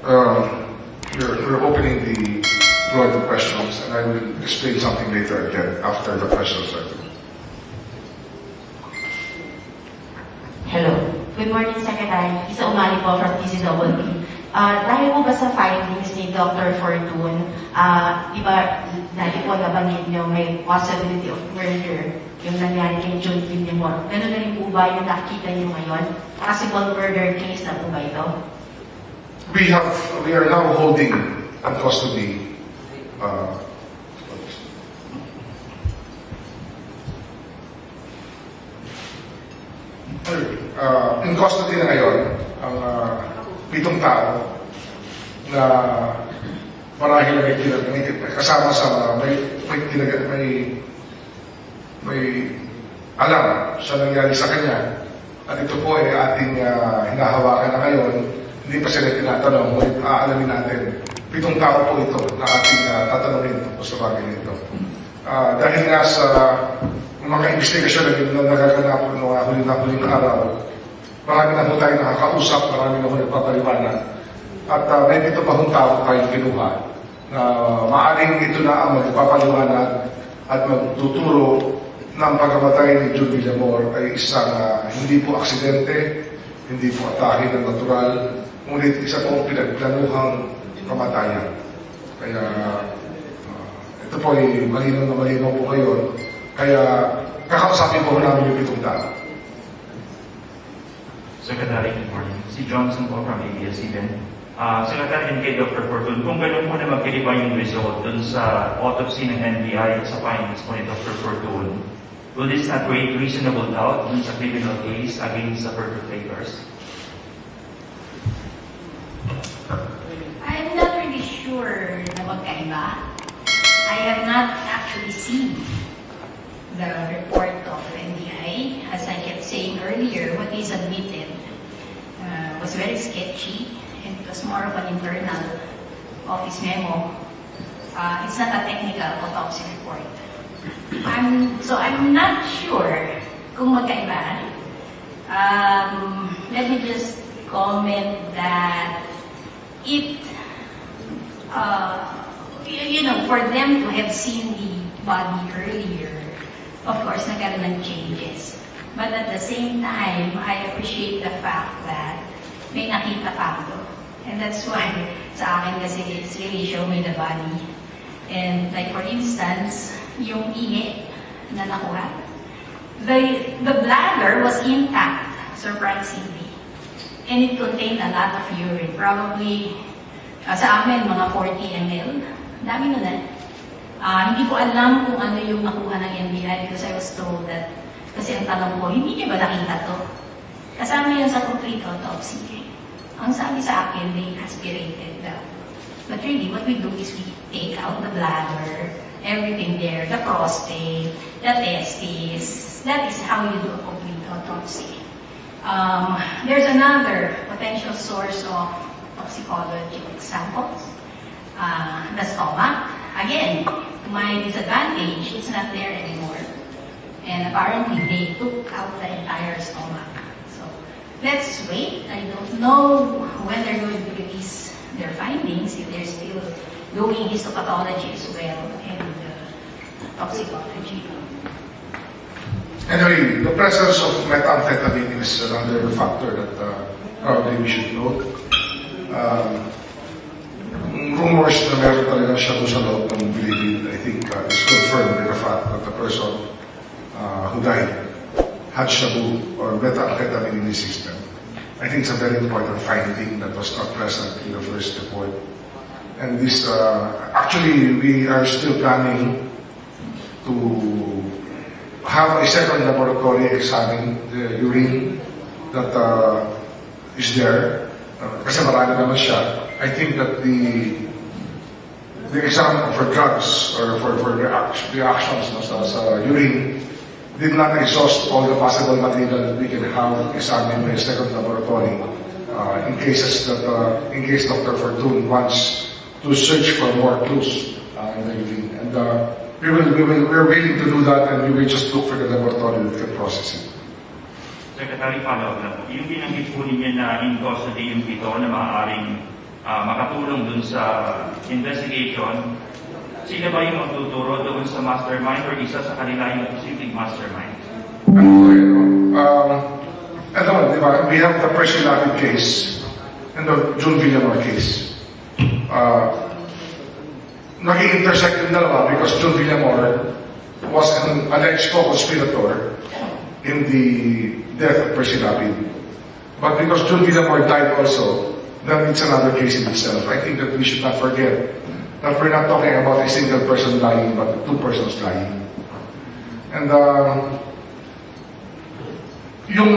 we're opening the floor to questions, and I will explain something later again after the questions are through. Hello. Good morning, Secretary. Isa Umali po from PCWB. Dahil po ba sa findings ni Dr. Fortune, di ba dati po nabanggit niyo may possibility of murder yung nangyari kay John Villamor. Ganun na rin po ba yung nakita niyo ngayon? Possible murder case na po ba ito? We are now holding in custody in custody na ngayon ang 7 tao na marahil may kasama sa may alam sa nangyari sa kanya, at ito po ay ating hinahawakan na ngayon. Hindi pa sila tinatanong, ngunit aalamin natin 7 tao po ito na ating tatanungin sa bagay nito. Dahil nga sa mga investigasyon na nagaganap ng huling araw, marami na po tayo nakakausap, marami na po nagpapaliwanag. At may 7 pa hong tao tayong kinuha na maaaring ito na ang magpapaliwanag at magtuturo ng pagkamatay ni John Villamor ay isang hindi po aksidente, hindi po atake ng natural, ngunit isa pong pinagplanuhang kamatayan. Kaya ito po ay malinaw na malinaw po ngayon. Kaya kakausapin po namin yung 7 tao. Secretary, good morning. Si Johnson po from ABS-CBN. Secretary and kay Dr. Fortune, kung gano'n po na magkaiba yung result dun sa autopsy ng NBI sa findings po ni Dr. Fortune, will this not create reasonable doubt dun sa criminal case against the perpetrators? I'm not really sure na magkaiba. I have not actually seen the report of NBI. As I kept saying earlier, what is admitted was very sketchy, and it was more of an internal office memo. It's not a technical autopsy report. I'm not sure kung magkaiba. Let me just comment that it, for them to have seen the body earlier, of course, nagkaroon ng changes. But at the same time, I appreciate the fact that may nakita pa ako. And that's why sa akin kasi it's really show me the body. And like for instance, yung ihi na nakuha. The bladder was intact, surprisingly. And it contained a lot of urine. Probably, sa amin, mga 40 ml. Dami nun eh. Hindi ko alam kung ano yung nakuha ng NBI because I was told that, kasi ang tanong ko, hindi niya ba nakita to? Kasama yun sa complete autopsy. Ang sabi sa akin, they aspirated daw. But really, what we do is we take out the bladder, everything there, the prostate, the testes. That is how you do a complete autopsy. There's another potential source of toxicology samples. The stomach. Again, to my disadvantage, it's not there anymore. And apparently, they took out the entire stomach. So, let's wait. I don't know when they're going to release their findings, if they're still doing histopathology as well, and toxicology. Anyway, the presence of methamphetamine is another factor that probably we should note. Rumors na meron talaga siya doon sa loob ng bilibid, I think is confirmed by the fact that the person who died had shabu or methamphetamine in his system. I think it's a very important finding that was not present in the first report. And this, actually, we are still planning to have a second laboratory examine the urine that is there. Kasi marami naman siya. I think that the exam for drugs or for reactions sa urine did not exhaust all the possible material that we can have examined by a second laboratory in case Dr. Fortune wants to search for more clues in the urine. And we're willing to do that, and we will just look for the laboratory that can process it. Secretary, follow-up lang po. Yung binanggit po ninyo na in custody yung 7 na maaaring makatulong dun sa investigation, sila ba yung magtuturo doon sa mastermind or isa sa kanila yung posibleng mastermind? Di ba, we have the PERCY LAPID case and the June Villamor case. Naging intersect yung dalawa because June Villamor was an alleged co-conspirator in the death of PERCY LAPID. But because June Villamor died also, then it's another case in itself. I think that we should not forget that we're not talking about a single person dying, but two persons dying. And yung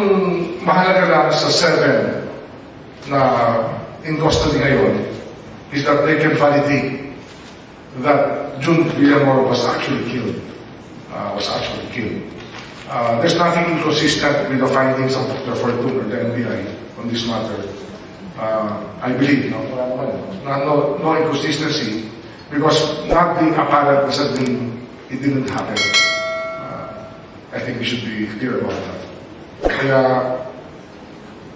mahalaga lang sa 7 na in custody ngayon is that they can validate that June Villamor was actually killed. There's nothing inconsistent with the findings of Dr. Fortune or the NBI on this matter. I believe, no inconsistency because not being apparent doesn't mean it didn't happen. I think we should be clear about that. Kaya,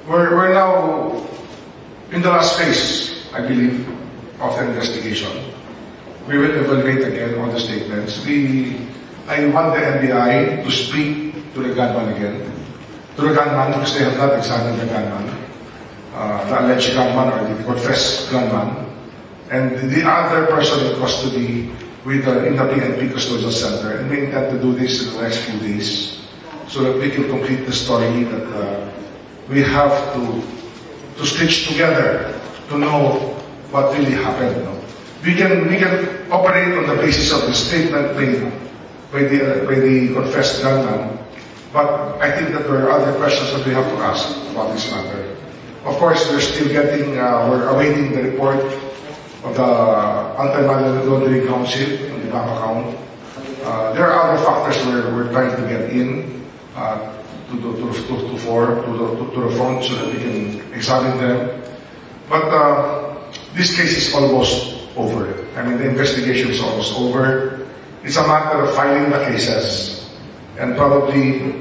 we're now in the last phase, I believe, of the investigation. We will evaluate again all the statements. I want the NBI to speak to the gunman again. To the gunman because they have not examined the gunman. The alleged gunman or the confessed gunman. And the other person in custody in the PNP Custodial Center. And we intend to do this in the next few days so that we can complete the story that we have to stitch together to know what really happened. We can operate on the basis of the statement made by the confessed gunman, but I think that there are other questions that we have to ask about this matter. Of course, we're awaiting the report of the Anti-Money Laundering Council on the bank account. There are other factors we're trying to get in to the front so that we can examine them. But this case is almost over. I mean, the investigation is almost over. It's a matter of filing the cases and probably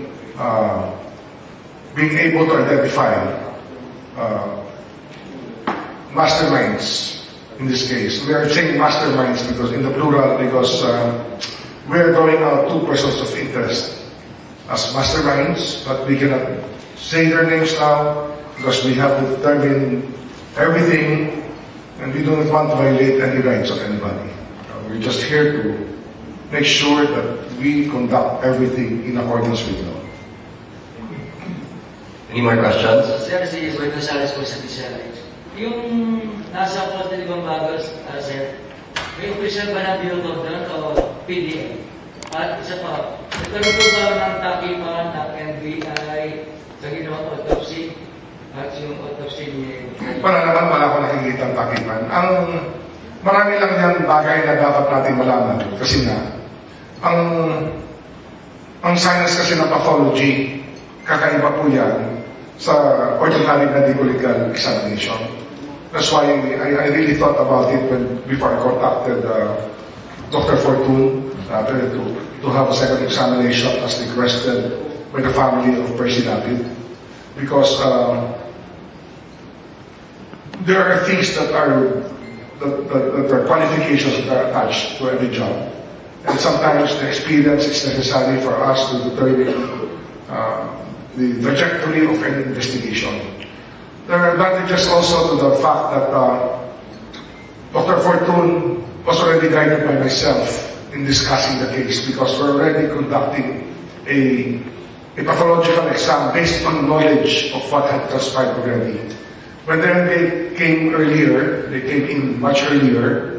being able to identify masterminds in this case. We are saying masterminds because in the plural because we are drawing out two persons of interest as masterminds, but we cannot say their names now because we have to determine everything and we don't want to violate any rights of anybody. We're just here to make sure that we conduct everything in accordance with law. Any more questions? Sir, si Ismael Gonzalez po sa PCLH. Yung nasa Hotel Bagos, sir, may official ba na bill doon o PDA? At isa pa, nagkaroon po ba ng takipan ng NBI sa ginawang autopsy at yung autopsy niya? Wala akong nakikita ang takipan. Marami lang yan bagay na dapat natin malaman kasi nga, ang science kasi ng pathology, kakaiba po yan sa ordinary medical legal examination. That's why I really thought about it before I contacted Dr. Fortune to have a second examination as requested by the family of PERCY LAPID. Because there are things that are qualifications that are attached to every job. And sometimes the experience is necessary for us to determine the trajectory of any investigation. There are advantages also to the fact that Dr. Fortune was already guided by myself in discussing the case because we're already conducting a pathological exam based on knowledge of what had transpired already. When they came earlier, they came in much earlier,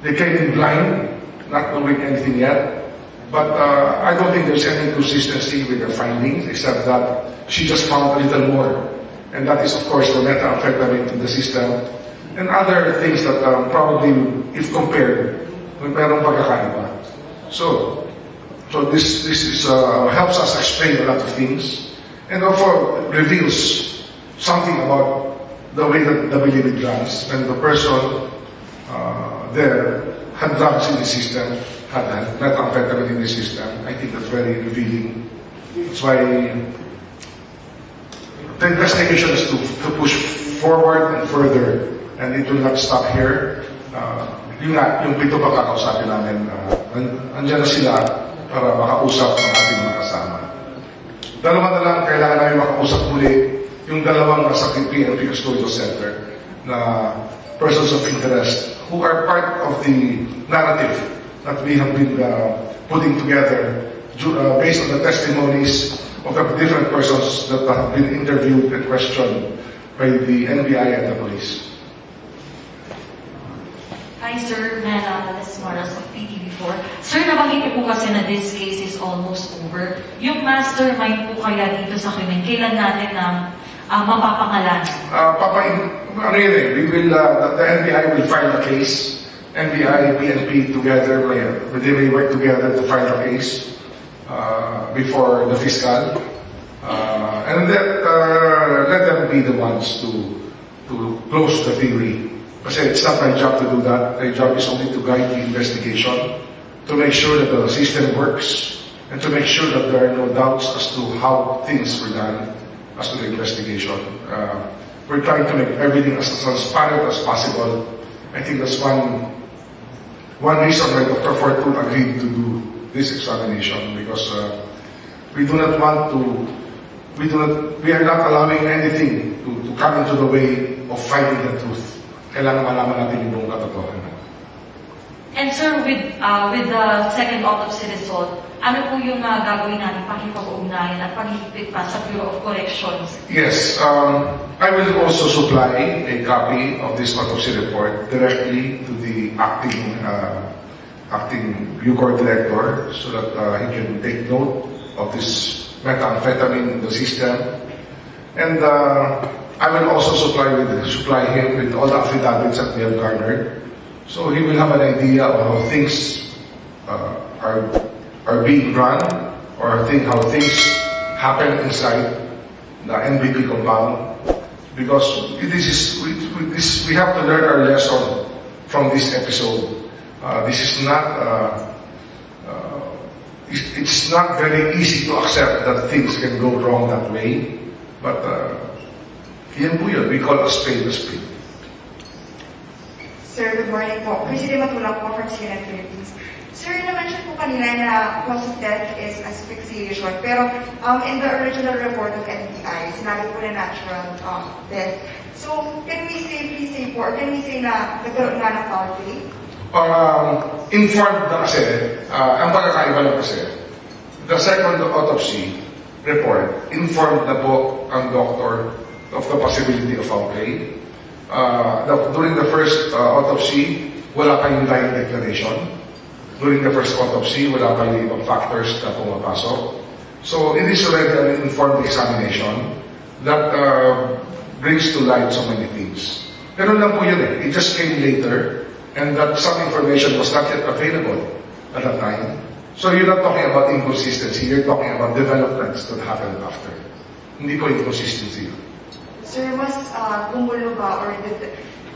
they came in blind, not knowing anything yet. But I don't think there's any consistency with their findings, except that she just found a little more. And that is, of course, the methamphetamine in the system and other things that probably, if compared, merong pagkakaiba. So this helps us explain a lot of things and also reveals something about the way that the belief runs. And the person there had drugs in the system, had methamphetamine in the system. I think that's very revealing. That's why the investigation is to push forward and further, and it will not stop here. Yung pito pa kakausapin namin, andyan na sila para makausap ng ating mga kasama. Dalawa na lang, kailangan namin makausap muli yung dalawang nasa PNP Custodial Center na persons of interest who are part of the narrative that we have been putting together based on the testimonies of the different persons that have been interviewed and questioned by the NBI and the police. Hi, sir. Nalala, this is Maras of PTV4. Sir, nabanggit niyo po kasi na this case is almost over. Yung mastermind po kaya dito sa krimen, kailan natin na mapapangalanan? We will, the NBI will file a case. NBI, PNP together, they may work together to file a case before the fiscal. And let them be the ones to close the theory. Kasi it's not my job to do that. My job is only to guide the investigation, to make sure that the system works, and to make sure that there are no doubts as to how things were done as to the investigation. We're trying to make everything as transparent as possible. I think that's one reason why Dr. Fortune agreed to do this examination, because we are not allowing anything to come into the way of finding the truth. Kailangan malaman natin yung buong katotohanan. And sir, with the second autopsy result, ano po yung gagawin natin pakipag-ugnayan at paghihigpit pa sa Bureau of Corrections? Yes, I will also supply a copy of this autopsy report directly to the acting Bucor director so that he can take note of this methamphetamine in the system. And I will also supply him with all the affidavits that we have garnered, so he will have an idea of how things are being run, or how things happen inside the NBP compound. Because we have to learn our lesson from this episode. This is not. It's not very easy to accept that things can go wrong that way, but. Yan po yun. We call a spade a spade. Sir, good morning po. President Matulak po from CNN Philippines. Sir, na-mention po kanina na cause of death is asphyxiation. Pero in the original report of NBI, sinabi po na natural death. So, can we safely say po, or can we say na nagkaroon nga ng foul play? Informed na kasi, ang pagkakaiba lang kasi, the second autopsy report, informed na po ang doctor of the possibility of foul play. During the first autopsy, wala pa yung dying declaration. During the first autopsy, wala pa yung ibang factors na pumapasok. So, it is already an informed examination that brings to light so many things. Ganun lang po yun eh. It just came later, and that some information was not yet available at that time. So, you're not talking about inconsistency, you're talking about developments that happened after. Hindi po inconsistency. Sir, mas gumulo ba, or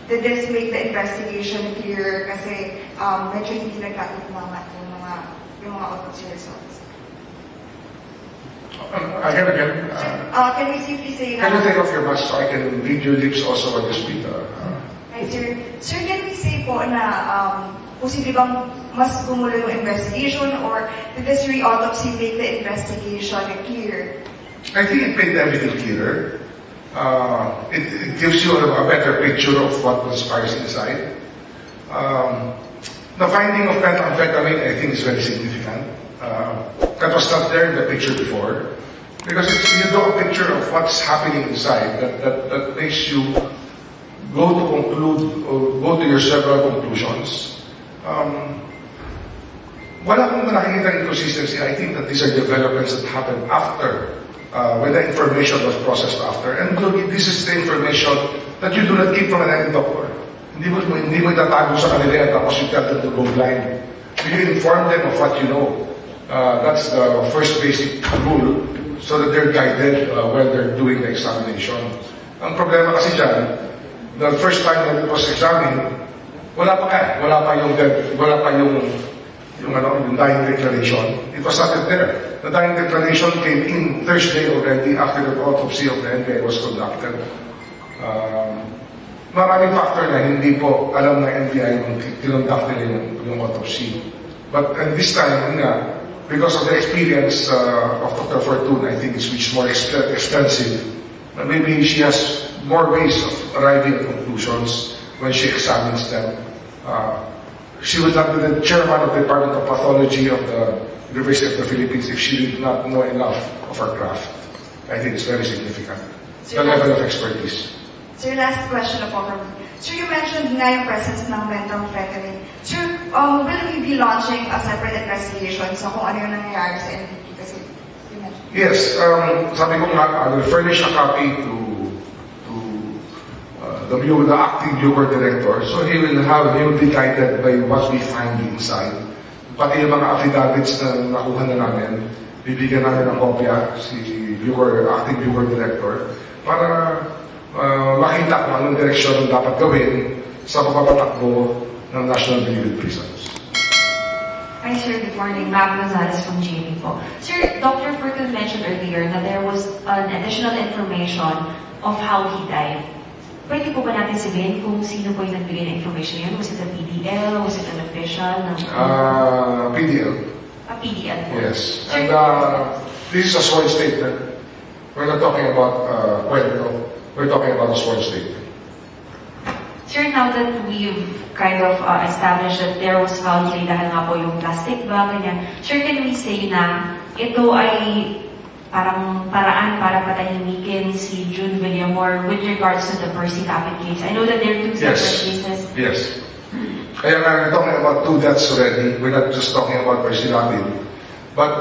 did this make the investigation clear? Kasi medyo hindi nagkatugma yung mga autopsy results. Again, Can we safely say can you take off your mask so I can read your lips also when you speak? Hi, sir. Sir, can we say po na posible bang mas gumulo yung investigation, or did this re-autopsy make the investigation clear? I think it made everything clearer. It gives you a better picture of what conspires inside. The finding of methamphetamine, I think, is very significant. That was not there in the picture before, because you draw a picture of what's happening inside that makes you go to your several conclusions. Wala akong nakikita inconsistency. I think that these are developments that happened after. When the information was processed after. And this is the information that you do not keep from any doctor. Hindi mo itatago sa kanila yan, tapos you tell them to go blind. You inform them of what you know. That's the first basic rule, so that they're guided when they're doing the examination. Ang problema kasi dyan, the first time that it was examined, wala pa yung dying declaration. It was not there. The dying declaration came in Thursday already after the autopsy of the NBI was conducted. Maraming factor na hindi po alam ng NBI nung kinonduct nila yung autopsy. But at this time, because of the experience of Dr. Fortune, I think it's much more expensive. Maybe she has more ways of arriving at conclusions when she examines them. She would not be the chairman of the Department of Pathology of the University of the Philippines if she did not know enough of her craft. I think it's very significant. The level of expertise. Sir, last question na po from me. Sir, you mentioned nga yung presence ng methamphetamine. Sir, will we be launching a separate investigation sa kung ano yung nangyayari sa NDP? Kasi you mentioned. Yes, sabi ko nga, I will furnish a copy to the acting Bureau Director. So he will be guided by what we find inside. Pati yung mga affidavits na nakuha na namin, bibigyan namin ng kopya si acting Bureau Director para makita kung anong direksyon dapat gawin sa pagpapatakbo ng National Bureau of Prisons. Hi, sir. Good morning. Mac Gonzalez from JB po. Sir, Dr. Fortune mentioned earlier na there was an additional information of how he died. Pwede po ba natin sabihin kung sino po yung nagbigay ng information yun? Was it a PDL? Was it an official? PDL. A PDL po. Yes. Sir, And this is a sworn statement. We're not talking about kwento. We're talking about a sworn statement. Sir, now that we've kind of established that there was foul play dahil nga po yung plastic bag, ganyan, sir, can we say na ito ay parang paraan para patahimikin si June Villamor with regards to the PERCY LAPID case? I know that there are two separate cases. Yes. Kaya nga, we're talking about two deaths already. We're not just talking about PERCY LAPID. But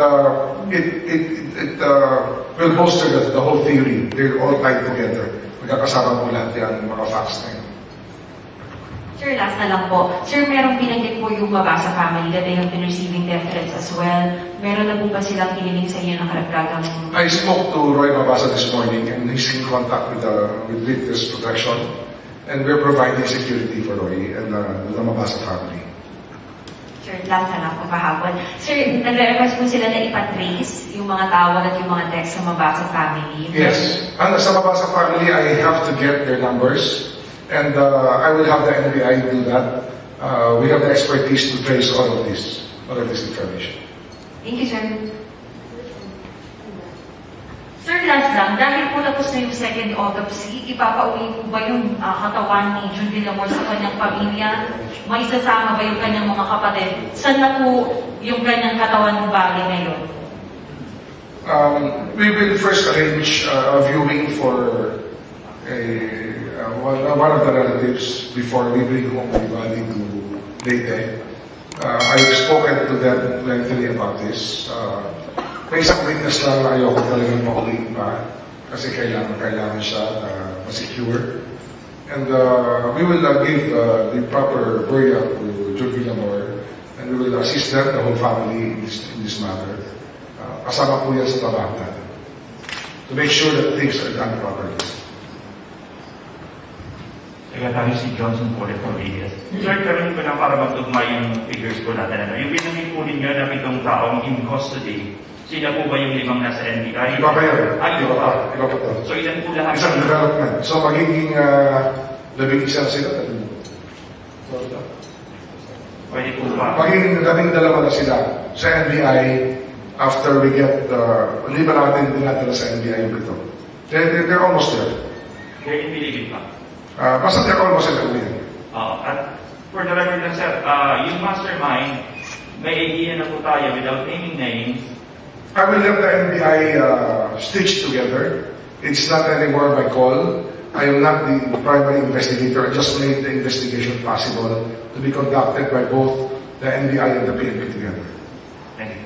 it will bolster the whole theory. They're all tied together. Magkakasama po lahat yan, mga facts na yun. Sir, last na lang po. Sir, merong binanggit po yung Mabasa family that they have been receiving death threats as well. Meron na po ba silang hiniling sa inyo ng karagdagang... I spoke to Roy Mabasa this morning and he's in contact with Witness Protection and we're providing security for Roy and the Mabasa family. Sir, last na lang po kahapon. Sir, nag-request po sila na ipatrace yung mga tawag at yung mga text sa Mabasa family. Yes. Sa Mabasa family, I have to get their numbers and I will have the NBI do that. We have the expertise to trace all of this information. Thank you, sir. Sir, last lang, dahil po tapos na yung second autopsy, ipapauwi po ba yung katawan ni June Villamor sa kanyang pamilya? Maisasama ba yung kanyang mga kapatid? Saan na po yung kanyang katawan bali ngayon? We will first arrange a viewing for one of the relatives before we bring home the body to Leyte. I've spoken to them lengthily about this. May isang witness lang na ayoko talagang pauwiin pa kasi kailangan siya ma-secure. And we will give the proper burial to June Villamor and we will assist them, the whole family in this matter. Kasama po yan sa trabaho natin to make sure that things are done properly. Secretary si Johnson po ulit from ABS. Sir, karoon ko na para magtugma yung figures po natin. Yung binanggit po ninyo na 7 taong in custody, sila po ba yung 5 nasa NBI? Iba pa yan. Iba pa. Iba pa to. So ilan po lahat? Isang development. So magiging 11 sila. Pwede po ba? Magiging 12 na sila sa NBI after we get hindi ba natin dinadala sa NBI yung ito. They're almost there. They're in Philippines pa. Basta they're almost in the At for the record lang sir, yung mastermind, may idea na po tayo without naming names. I will let the NBI stitch together. It's not anymore my call. I am not the primary investigator. I just made the investigation possible to be conducted by both the NBI and the PNP together. Thank you.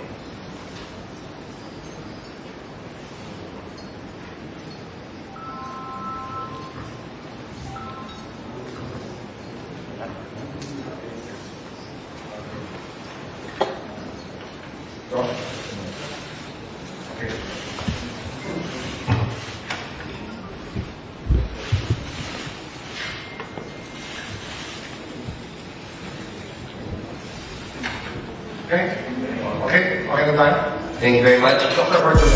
So, okay. Okay? Okay na tayo? Thank you very much. Dr. Fortune,